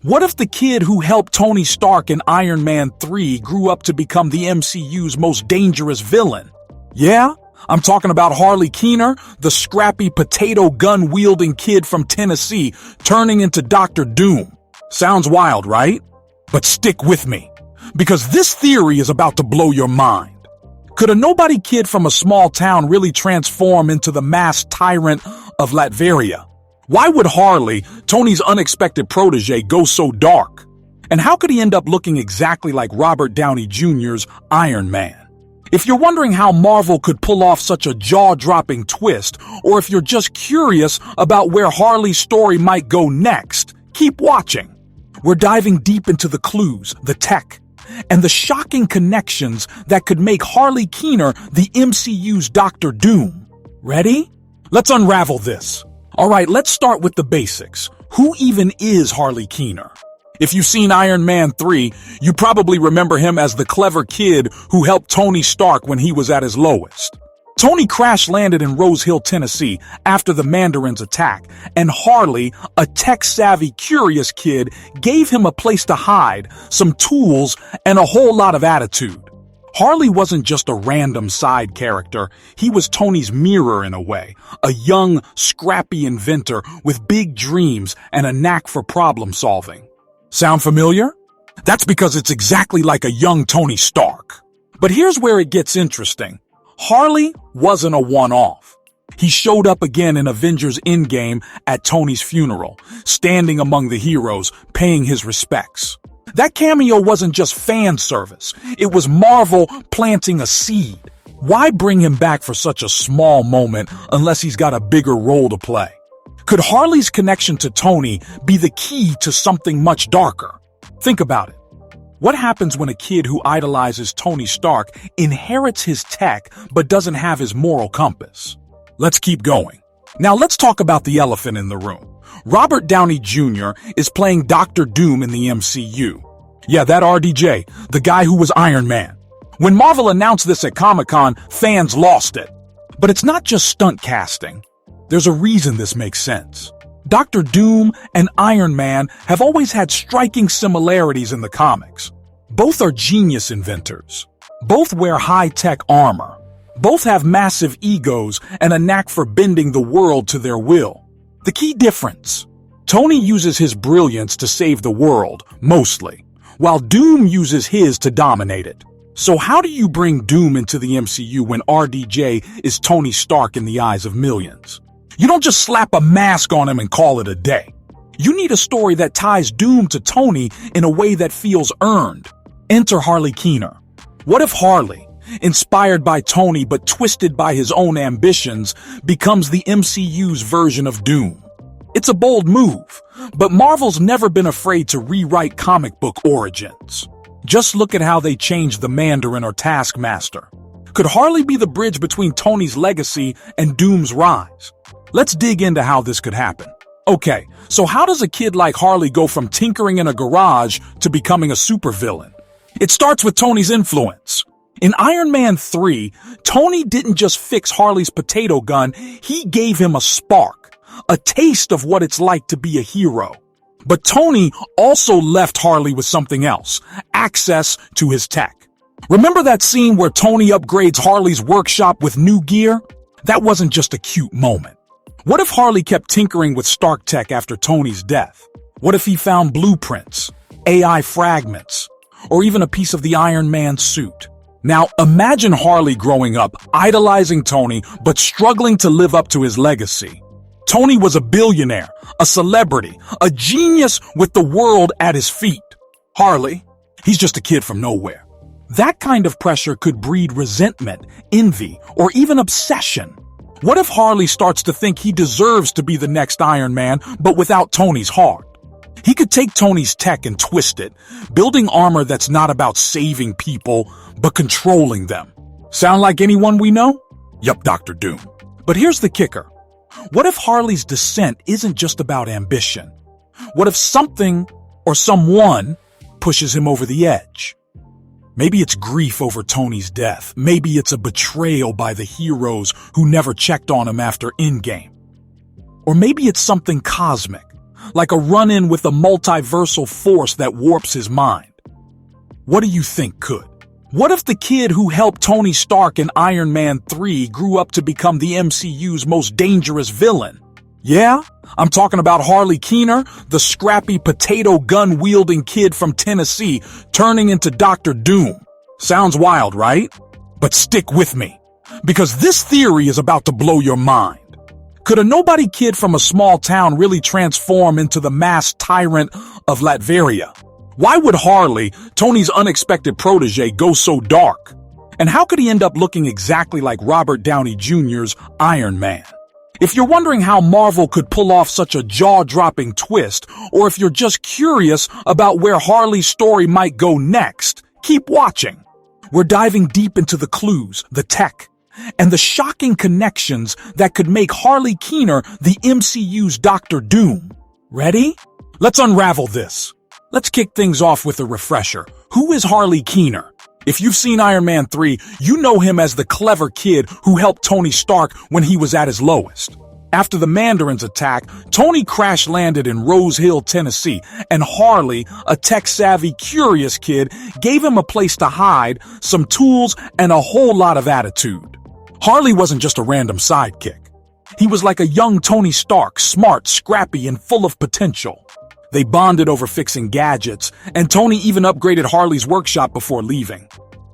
What if the kid who helped Tony Stark in Iron Man 3 grew up to become the MCU's most dangerous villain? Yeah, I'm talking about Harley Keener, the scrappy potato gun-wielding kid from Tennessee turning into Dr. Doom. Sounds wild, right? But stick with me, because this theory is about to blow your mind. Could a nobody kid from a small town really transform into the masked tyrant of Latveria? Why would Harley, Tony's unexpected protege, go so dark? And how could he end up looking exactly like Robert Downey Jr.'s Iron Man? If you're wondering how Marvel could pull off such a jaw-dropping twist, or if you're just curious about where Harley's story might go next, keep watching. We're diving deep into the clues, the tech, and the shocking connections that could make Harley Keener the MCU's Dr. Doom. Ready? Let's unravel this. Alright, let's start with the basics. Who even is Harley Keener? If you've seen Iron Man 3, you probably remember him as the clever kid who helped Tony Stark when he was at his lowest. Tony crash-landed in Rose Hill, Tennessee after the Mandarin's attack, and Harley, a tech-savvy, curious kid, gave him a place to hide, some tools, and a whole lot of attitude. Harley wasn't just a random side character, he was Tony's mirror in a way, a young, scrappy inventor with big dreams and a knack for problem-solving. Sound familiar? That's because it's exactly like a young Tony Stark. But here's where it gets interesting. Harley wasn't a one-off. He showed up again in Avengers Endgame at Tony's funeral, standing among the heroes, paying his respects. That cameo wasn't just fan service. It was Marvel planting a seed. Why bring him back for such a small moment unless he's got a bigger role to play? Could Harley's connection to Tony be the key to something much darker? Think about it. What happens when a kid who idolizes Tony Stark inherits his tech but doesn't have his moral compass? Let's keep going. Now let's talk about the elephant in the room. Robert Downey Jr. is playing Dr. Doom in the MCU. Yeah, that RDJ, the guy who was Iron Man. When Marvel announced this at Comic-Con, fans lost it. But it's not just stunt casting. There's a reason this makes sense. Dr. Doom and Iron Man have always had striking similarities in the comics. Both are genius inventors. Both wear high-tech armor. Both have massive egos and a knack for bending the world to their will. The key difference: Tony uses his brilliance to save the world, mostly, while Doom uses his to dominate it. So how do you bring Doom into the MCU when RDJ is Tony Stark in the eyes of millions? You don't just slap a mask on him and call it a day. You need a story that ties Doom to Tony in a way that feels earned. Enter Harley Keener. What if Harley, inspired by Tony but twisted by his own ambitions, becomes the MCU's version of Doom? It's a bold move, but Marvel's never been afraid to rewrite comic book origins. Just look at how they changed the Mandarin or Taskmaster. Could Harley be the bridge between Tony's legacy and Doom's rise? Let's dig into how this could happen. Okay, so how does a kid like Harley go from tinkering in a garage to becoming a supervillain? It starts with Tony's influence. In Iron Man 3, Tony didn't just fix Harley's potato gun, he gave him a spark, a taste of what it's like to be a hero. But Tony also left Harley with something else, access to his tech. Remember that scene where Tony upgrades Harley's workshop with new gear? That wasn't just a cute moment. What if Harley kept tinkering with Stark tech after Tony's death? What if he found blueprints, AI fragments, or even a piece of the Iron Man suit? Now, imagine Harley growing up, idolizing Tony, but struggling to live up to his legacy. Tony was a billionaire, a celebrity, a genius with the world at his feet. Harley, he's just a kid from nowhere. That kind of pressure could breed resentment, envy, or even obsession. What if Harley starts to think he deserves to be the next Iron Man, but without Tony's heart? He could take Tony's tech and twist it, building armor that's not about saving people, but controlling them. Sound like anyone we know? Yup, Dr. Doom. But here's the kicker. What if Harley's descent isn't just about ambition? What if something or someone pushes him over the edge? Maybe it's grief over Tony's death. Maybe it's a betrayal by the heroes who never checked on him after Endgame. Or maybe it's something cosmic, like a run-in with a multiversal force that warps his mind. What do you think could? What if the kid who helped Tony Stark in Iron Man 3 grew up to become the MCU's most dangerous villain? Yeah, I'm talking about Harley Keener, the scrappy potato gun-wielding kid from Tennessee, turning into Dr. Doom. Sounds wild, right? But stick with me, because this theory is about to blow your mind. Could a nobody kid from a small town really transform into the masked tyrant of Latveria? Why would Harley, Tony's unexpected protege, go so dark? And how could he end up looking exactly like Robert Downey Jr.'s Iron Man? If you're wondering how Marvel could pull off such a jaw-dropping twist, or if you're just curious about where Harley's story might go next, keep watching. We're diving deep into the clues, the tech, and the shocking connections that could make Harley Keener the MCU's Dr. Doom. Ready? Let's unravel this. Let's kick things off with a refresher. Who is Harley Keener? If you've seen Iron Man 3, you know him as the clever kid who helped Tony Stark when he was at his lowest. After the Mandarin's attack, Tony crash-landed in Rose Hill, Tennessee, and Harley, a tech-savvy, curious kid, gave him a place to hide, some tools, and a whole lot of attitude. Harley wasn't just a random sidekick. He was like a young Tony Stark, smart, scrappy, and full of potential. They bonded over fixing gadgets, and Tony even upgraded Harley's workshop before leaving.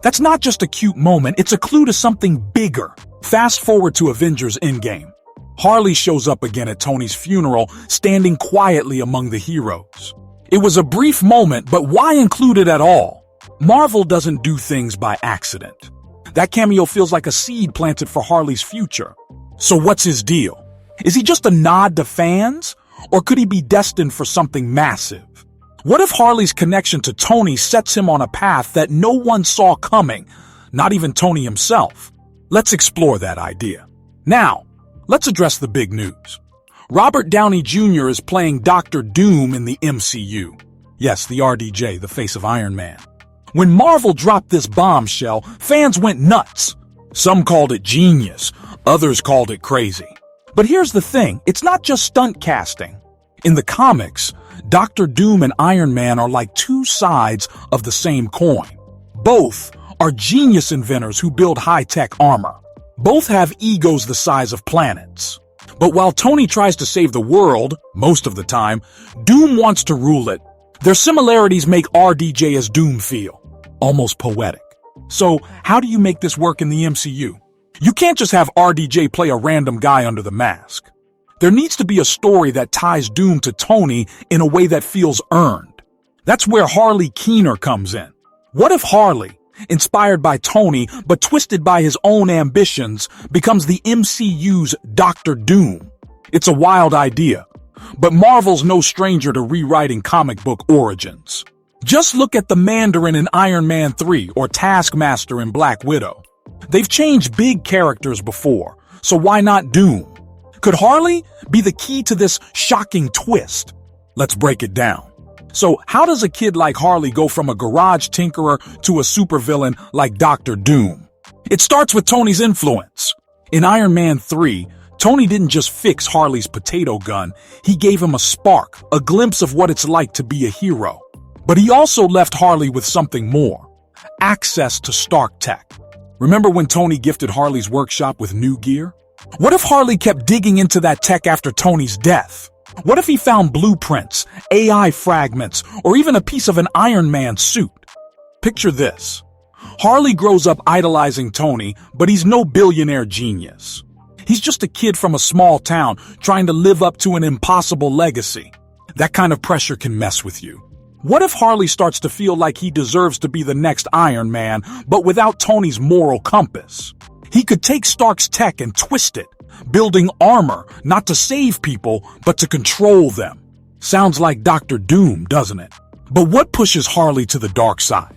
That's not just a cute moment, it's a clue to something bigger. Fast forward to Avengers Endgame. Harley shows up again at Tony's funeral, standing quietly among the heroes. It was a brief moment, but why include it at all? Marvel doesn't do things by accident. That cameo feels like a seed planted for Harley's future. So what's his deal? Is he just a nod to fans? Or could he be destined for something massive? What if Harley's connection to Tony sets him on a path that no one saw coming, not even Tony himself? Let's explore that idea. Now, let's address the big news. Robert Downey Jr. is playing Dr. Doom in the MCU. Yes, the RDJ, the face of Iron Man. When Marvel dropped this bombshell, fans went nuts. Some called it genius, others called it crazy. But here's the thing, it's not just stunt casting. In the comics, Dr. Doom and Iron Man are like two sides of the same coin. Both are genius inventors who build high-tech armor. Both have egos the size of planets. But while Tony tries to save the world, most of the time, Doom wants to rule it. Their similarities make RDJ as Doom feel almost poetic. So, how do you make this work in the MCU? You can't just have RDJ play a random guy under the mask. There needs to be a story that ties Doom to Tony in a way that feels earned. That's where Harley Keener comes in. What if Harley, inspired by Tony but twisted by his own ambitions, becomes the MCU's Dr. Doom? It's a wild idea, but Marvel's no stranger to rewriting comic book origins. Just look at the Mandarin in Iron Man 3 or Taskmaster in Black Widow. They've changed big characters before, so why not Doom? Could Harley be the key to this shocking twist? Let's break it down. So, how does a kid like Harley go from a garage tinkerer to a supervillain like Dr. Doom? It starts with Tony's influence. In Iron Man 3, Tony didn't just fix Harley's potato gun, he gave him a spark, a glimpse of what it's like to be a hero. But he also left Harley with something more: access to Stark tech. Remember when Tony gifted Harley's workshop with new gear? What if Harley kept digging into that tech after Tony's death? What if he found blueprints, AI fragments, or even a piece of an Iron Man suit? Picture this. Harley grows up idolizing Tony, but he's no billionaire genius. He's just a kid from a small town trying to live up to an impossible legacy. That kind of pressure can mess with you. What if Harley starts to feel like he deserves to be the next Iron Man, but without Tony's moral compass? He could take Stark's tech and twist it, building armor not to save people, but to control them. Sounds like Dr. Doom, doesn't it? But what pushes Harley to the dark side?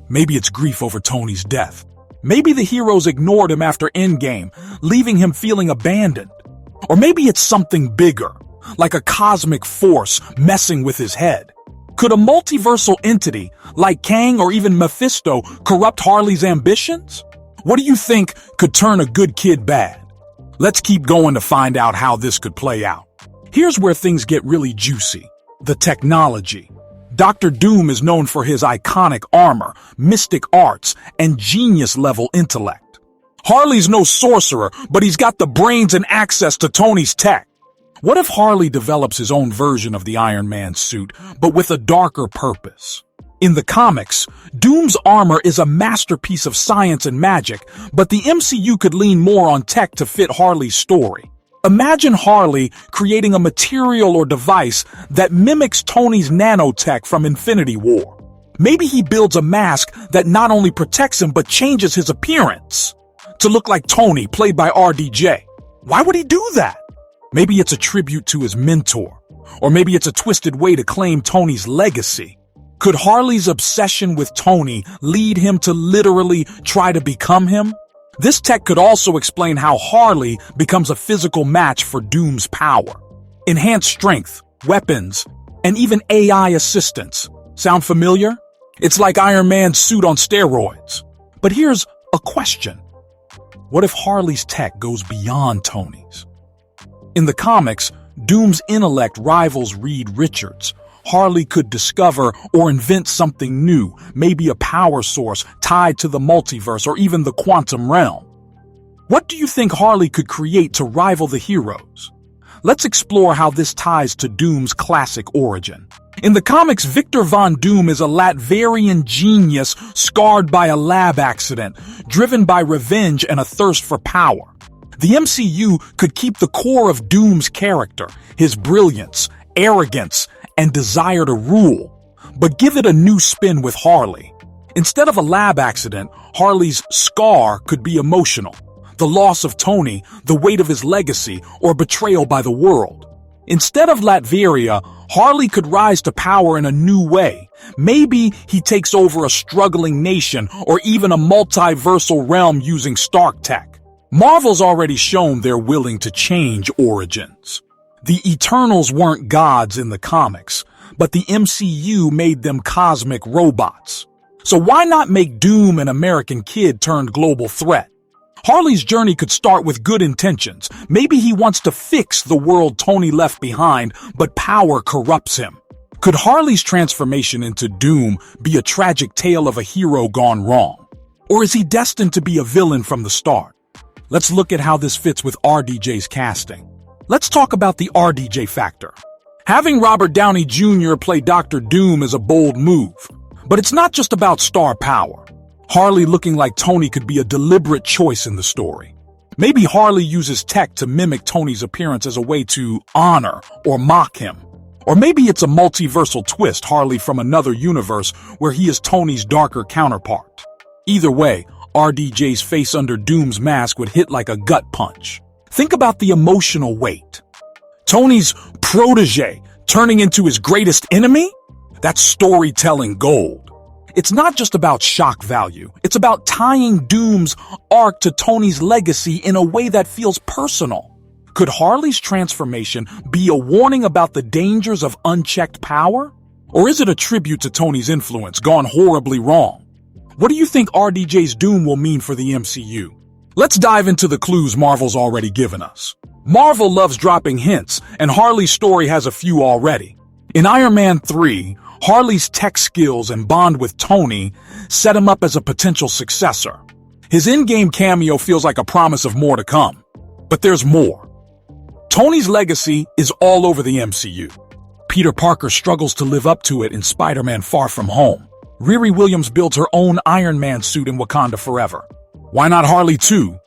Maybe it's grief over Tony's death. Maybe the heroes ignored him after Endgame, leaving him feeling abandoned. Or maybe it's something bigger, like a cosmic force messing with his head. Could a multiversal entity, like Kang or even Mephisto, corrupt Harley's ambitions? What do you think could turn a good kid bad? Let's keep going to find out how this could play out. Here's where things get really juicy. The technology. Dr. Doom is known for his iconic armor, mystic arts, and genius-level intellect. Harley's no sorcerer, but he's got the brains and access to Tony's tech. What if Harley develops his own version of the Iron Man suit, but with a darker purpose? In the comics, Doom's armor is a masterpiece of science and magic, but the MCU could lean more on tech to fit Harley's story. Imagine Harley creating a material or device that mimics Tony's nanotech from Infinity War. Maybe he builds a mask that not only protects him but changes his appearance to look like Tony, played by RDJ. Why would he do that? Maybe it's a tribute to his mentor, or maybe it's a twisted way to claim Tony's legacy. Could Harley's obsession with Tony lead him to literally try to become him? This tech could also explain how Harley becomes a physical match for Doom's power. Enhanced strength, weapons, and even AI assistance. Sound familiar? It's like Iron Man's suit on steroids. But here's a question. What if Harley's tech goes beyond Tony's? In the comics, Doom's intellect rivals Reed Richards. Harley could discover or invent something new, maybe a power source tied to the multiverse or even the quantum realm. What do you think Harley could create to rival the heroes? Let's explore how this ties to Doom's classic origin. In the comics, Victor Von Doom is a Latvian genius scarred by a lab accident, driven by revenge and a thirst for power. The MCU could keep the core of Doom's character, his brilliance, arrogance, and desire to rule, but give it a new spin with Harley. Instead of a lab accident, Harley's scar could be emotional. The loss of Tony, the weight of his legacy, or betrayal by the world. Instead of Latveria, Harley could rise to power in a new way. Maybe he takes over a struggling nation or even a multiversal realm using Stark tech. Marvel's already shown they're willing to change origins. The Eternals weren't gods in the comics, but the MCU made them cosmic robots. So why not make Doom an American kid turned global threat? Harley's journey could start with good intentions. Maybe he wants to fix the world Tony left behind, but power corrupts him. Could Harley's transformation into Doom be a tragic tale of a hero gone wrong? Or is he destined to be a villain from the start? Let's look at how this fits with RDJ's casting. Let's talk about the RDJ factor. Having Robert Downey Jr. play Dr. Doom is a bold move, but it's not just about star power. Harley looking like Tony could be a deliberate choice in the story. Maybe Harley uses tech to mimic Tony's appearance as a way to honor or mock him. Or maybe it's a multiversal twist, Harley from another universe where he is Tony's darker counterpart. Either way, RDJ's face under Doom's mask would hit like a gut punch. Think about the emotional weight. Tony's protege turning into his greatest enemy? That's storytelling gold. It's not just about shock value. It's about tying Doom's arc to Tony's legacy in a way that feels personal. Could Harley's transformation be a warning about the dangers of unchecked power? Or is it a tribute to Tony's influence gone horribly wrong? What do you think RDJ's Doom will mean for the MCU? Let's dive into the clues Marvel's already given us. Marvel loves dropping hints, and Harley's story has a few already. In Iron Man 3, Harley's tech skills and bond with Tony set him up as a potential successor. His in-game cameo feels like a promise of more to come. But there's more. Tony's legacy is all over the MCU. Peter Parker struggles to live up to it in Spider-Man Far From Home. Riri Williams builds her own Iron Man suit in Wakanda Forever. Why not Harley too?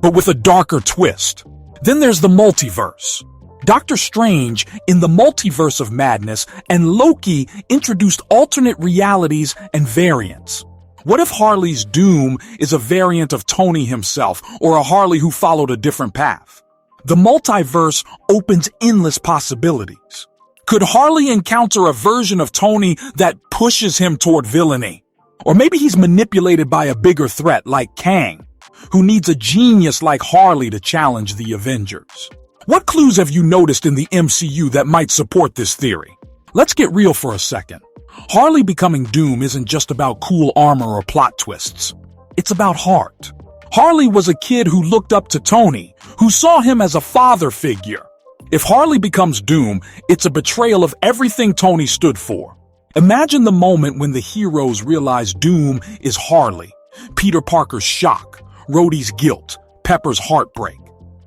But with a darker twist. Then there's the multiverse. Doctor Strange in the Multiverse of Madness and Loki introduced alternate realities and variants. What if Harley's Doom is a variant of Tony himself or a Harley who followed a different path? The multiverse opens endless possibilities. Could Harley encounter a version of Tony that pushes him toward villainy? Or maybe he's manipulated by a bigger threat like Kang, who needs a genius like Harley to challenge the Avengers. What clues have you noticed in the MCU that might support this theory? Let's get real for a second. Harley becoming Doom isn't just about cool armor or plot twists. It's about heart. Harley was a kid who looked up to Tony, who saw him as a father figure. If Harley becomes Doom, it's a betrayal of everything Tony stood for. Imagine the moment when the heroes realize Doom is Harley. Peter Parker's shock, Rhodey's guilt, Pepper's heartbreak.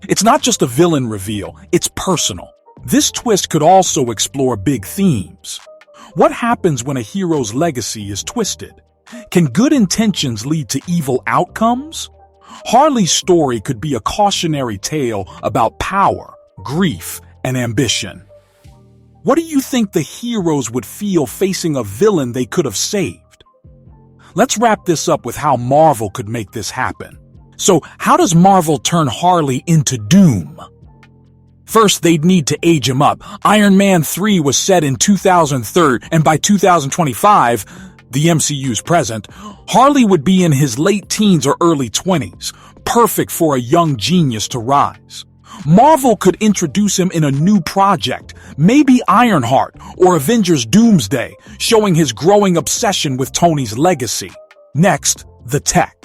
It's not just a villain reveal, it's personal. This twist could also explore big themes. What happens when a hero's legacy is twisted? Can good intentions lead to evil outcomes? Harley's story could be a cautionary tale about power, grief, and ambition. What do you think the heroes would feel facing a villain they could have saved? Let's wrap this up with how Marvel could make this happen. So, how does Marvel turn Harley into Doom? First, they'd need to age him up. Iron Man 3 was set in 2003, and by 2025, the MCU's present, Harley would be in his late teens or early 20s, perfect for a young genius to rise. Marvel could introduce him in a new project, maybe Ironheart or Avengers Doomsday, showing his growing obsession with Tony's legacy. Next, the tech.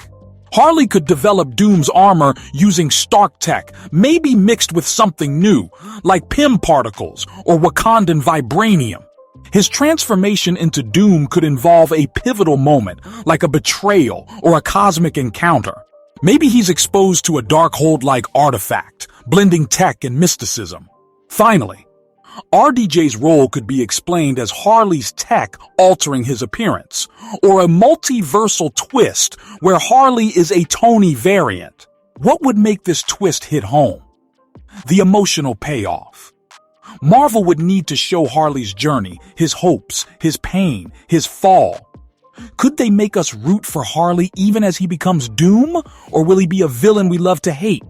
Harley could develop Doom's armor using Stark tech, maybe mixed with something new, like PIM particles or Wakandan vibranium. His transformation into Doom could involve a pivotal moment, like a betrayal or a cosmic encounter. Maybe he's exposed to a Darkhold-like artifact, blending tech and mysticism. Finally, RDJ's role could be explained as Harley's tech altering his appearance, or a multiversal twist where Harley is a Tony variant. What would make this twist hit home? The emotional payoff. Marvel would need to show Harley's journey, his hopes, his pain, his fall. Could they make us root for Harley even as he becomes Doom, or will he be a villain we love to hate?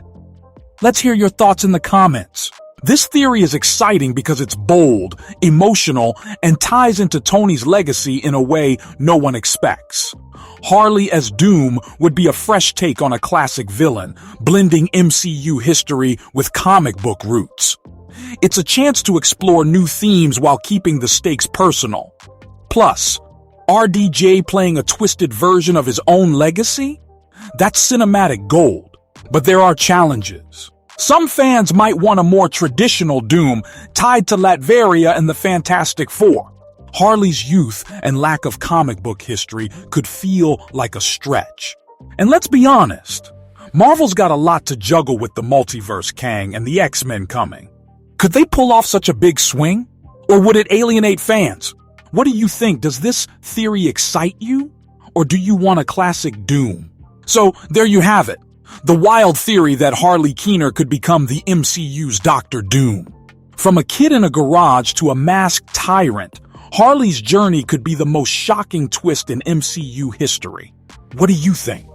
Let's hear your thoughts in the comments. This theory is exciting because it's bold, emotional, and ties into Tony's legacy in a way no one expects. Harley as Doom would be a fresh take on a classic villain, blending MCU history with comic book roots. It's a chance to explore new themes while keeping the stakes personal. Plus, RDJ playing a twisted version of his own legacy? That's cinematic gold. But there are challenges. Some fans might want a more traditional Doom tied to Latveria and the Fantastic Four. Harley's youth and lack of comic book history could feel like a stretch. And let's be honest, Marvel's got a lot to juggle with the multiverse, Kang, and the X-Men coming. Could they pull off such a big swing? Or would it alienate fans? What do you think? Does this theory excite you? Or do you want a classic Doom? So, there you have it. The wild theory that Harley Keener could become the MCU's Dr. Doom. From a kid in a garage to a masked tyrant, Harley's journey could be the most shocking twist in MCU history. What do you think?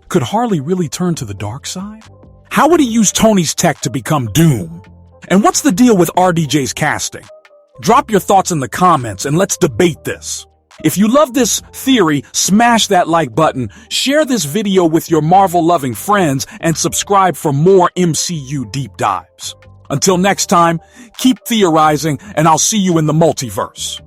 Could Harley really turn to the dark side? How would he use Tony's tech to become Doom? And what's the deal with RDJ's casting? Drop your thoughts in the comments and let's debate this. If you love this theory, smash that like button, share this video with your Marvel-loving friends, and subscribe for more MCU deep dives. Until next time, keep theorizing, and I'll see you in the multiverse.